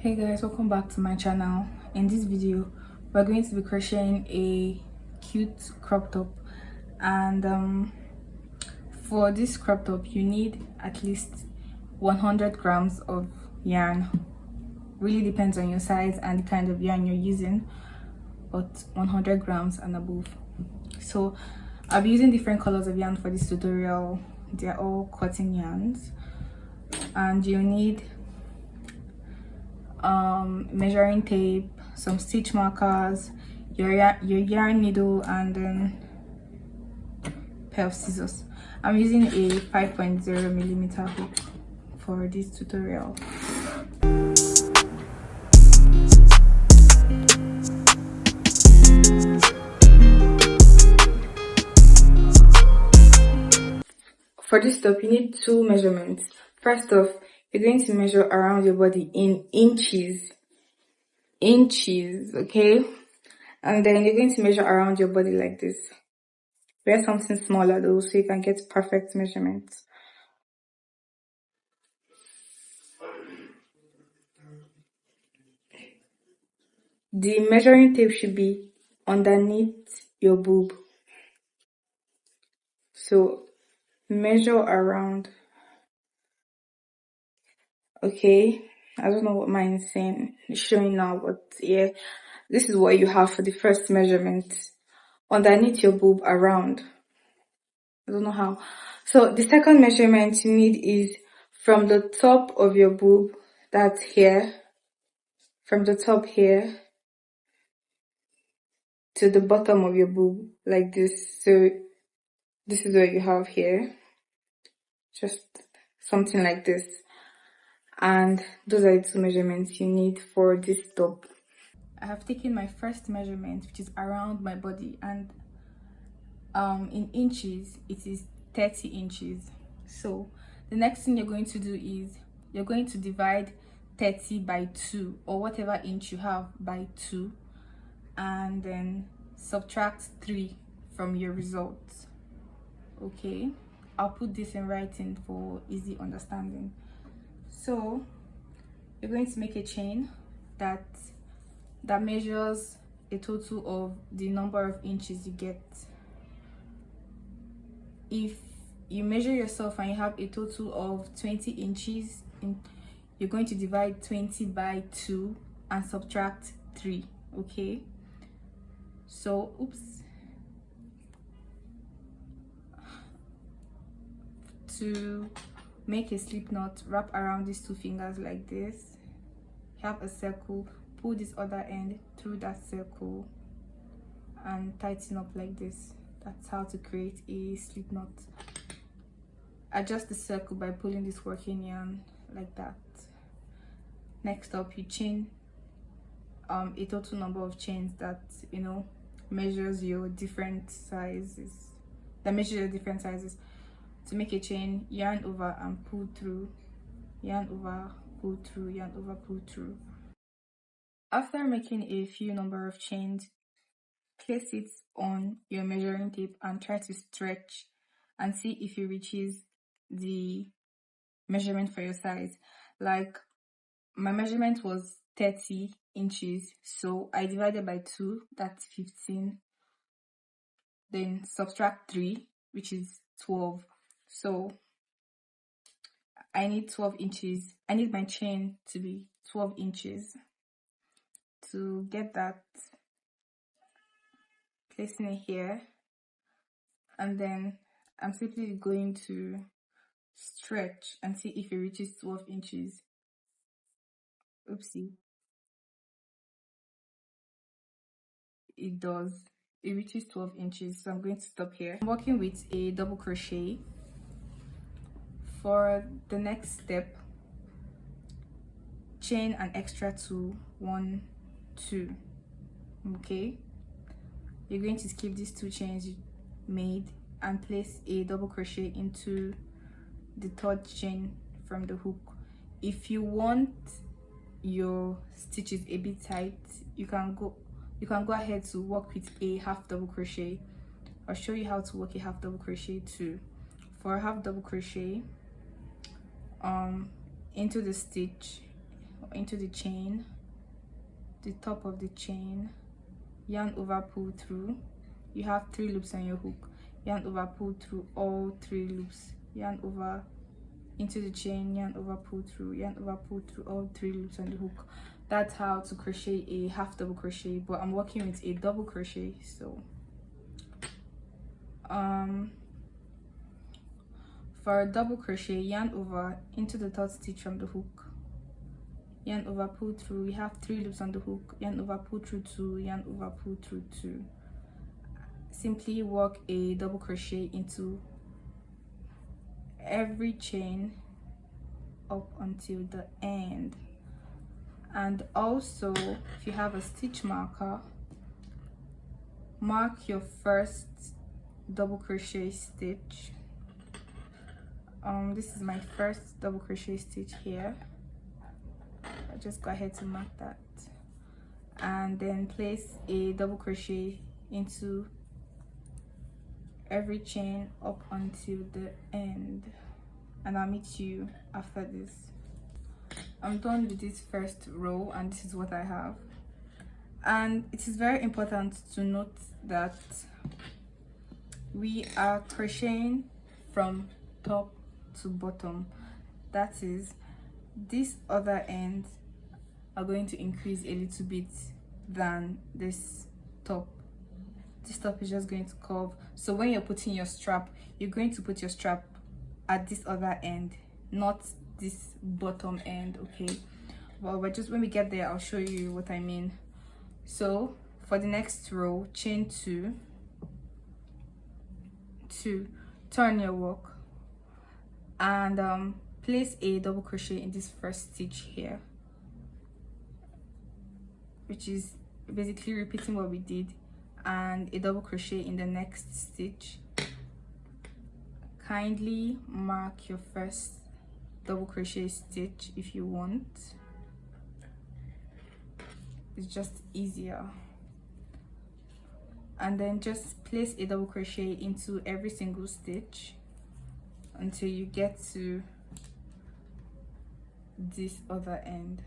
Hey guys, welcome back to my channel. In this video we're going to be crocheting a cute crop top, and for this crop top you need at least 100 grams of yarn. Really depends on your size and the kind of yarn you're using, but 100 grams and above. So I'll be using different colors of yarn for this tutorial. They're all cotton yarns, and you need measuring tape, some stitch markers, your yarn needle, and then pair of scissors. I'm using a 5.0 millimeter hook for this tutorial. For this top you need two measurements. First off, you're going to measure around your body in inches, okay? And then you're going to measure around your body like this. Wear something smaller though, so you can get perfect measurements. The measuring tape should be underneath your boob. So measure around. Okay, I don't know what mine is saying, it's showing now, but yeah, this is what you have for the first measurement. Underneath your boob, around. I don't know how. So the second measurement you need is from the top of your boob, that's here, from the top here to the bottom of your boob, like this. So this is what you have here, just something like this. And those are the two measurements you need for this top. I have taken my first measurement, which is around my body, and in inches it is 30 inches. So the next thing you're going to do is you're going to divide 30 by 2, or whatever inch you have, by 2, and then subtract 3 from your results. Okay, I'll put this in writing for easy understanding. So you're going to make a chain that measures a total of the number of inches you get. If you measure yourself and you have a total of 20 inches, you're going to divide 20 by 2 and subtract 3. Okay, so to make a slip knot, wrap around these two fingers like this, have a circle, pull this other end through that circle and tighten up like this. That's how to create a slip knot. Adjust the circle by pulling this working yarn like that. Next up, you chain a total number of chains that measures your different sizes, to make a chain. Yarn over and pull through, yarn over, pull through, yarn over, pull through. After making a few number of chains, place it on your measuring tape and try to stretch and see if it reaches the measurement for your size. Like my measurement was 30 inches, so I divided by 2, that's 15, then subtract 3, which is 12. So I need 12 inches. I need my chain to be 12 inches. To get that, placing it here, and then I'm simply going to stretch and see if it reaches 12 inches. Oopsie, it does. It reaches 12 inches, so I'm going to stop here. I'm working with a double crochet. For the next step, chain an extra 2, 1, 2. Okay, you're going to skip these 2 chains you made and place a double crochet into the third chain from the hook. If you want your stitches a bit tight, you can go ahead to work with a half double crochet. I'll show you how to work a half double crochet too. For a half double crochet, into the stitch, into the chain, the top of the chain, yarn over, pull through. You have 3 loops on your hook, yarn over, pull through all 3 loops, yarn over into the chain, yarn over, pull through, yarn over, pull through all 3 loops on the hook. That's how to crochet a half double crochet, but I'm working with a double crochet. So for a double crochet, yarn over into the 3rd stitch from the hook, yarn over, pull through. We have 3 loops on the hook, yarn over, pull through 2, yarn over, pull through 2. Simply work a double crochet into every chain up until the end. And also, if you have a stitch marker, mark your first double crochet stitch. This is my first double crochet stitch here. I'll just go ahead to mark that, and then place a double crochet into every chain up until the end, and I'll meet you after this. I'm done with this first row, and this is what I have. And it is very important to note that we are crocheting from top to bottom. That is, this other end are going to increase a little bit than this top. This top is just going to curve. So when you're putting your strap, you're going to put your strap at this other end, not this bottom end, okay? But just when we get there, I'll show you what I mean. So for the next row, chain 2, turn your work, and place a double crochet in this first stitch here, which is basically repeating what we did, and a double crochet in the next stitch. Kindly mark your first double crochet stitch if you want. It's just easier. And then just place a double crochet into every single stitch until you get to this other end.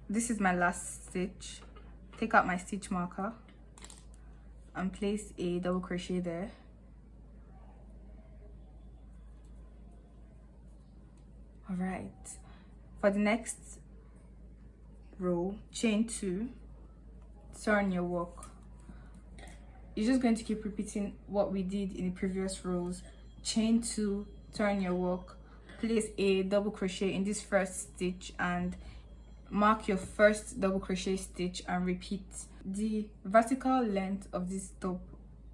This is my last stitch. Take out my stitch marker and place a double crochet there. All right, for the next row, chain 2, turn your work. You're just going to keep repeating what we did in the previous rows. Chain 2, turn your work, place a double crochet in this first stitch and mark your first double crochet stitch and repeat. The vertical length of this top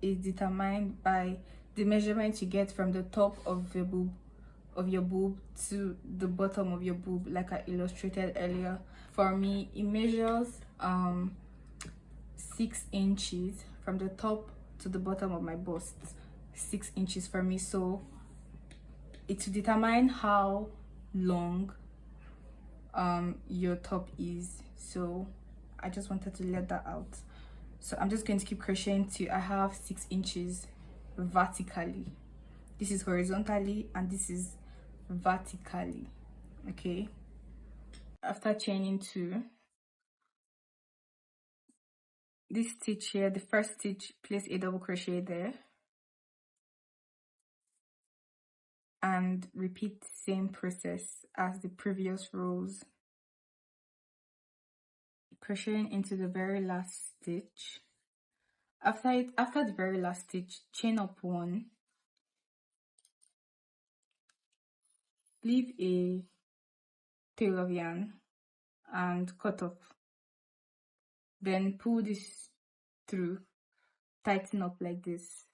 is determined by the measurement you get from the top of your boob to the bottom of your boob, like I illustrated earlier. For me, it measures 6 inches from the top to the bottom of my bust. 6 inches for me, so it will determine how long your top is. So I just wanted to let that out. So I'm just going to keep crocheting till I have 6 inches vertically. This is horizontally and this is vertically, okay? After chaining 2, this stitch here, the first stitch, place a double crochet there and repeat the same process as the previous rows, crocheting into the very last stitch. After the very last stitch, chain up 1, leave a tail of yarn and cut off, then pull this through, tighten up like this.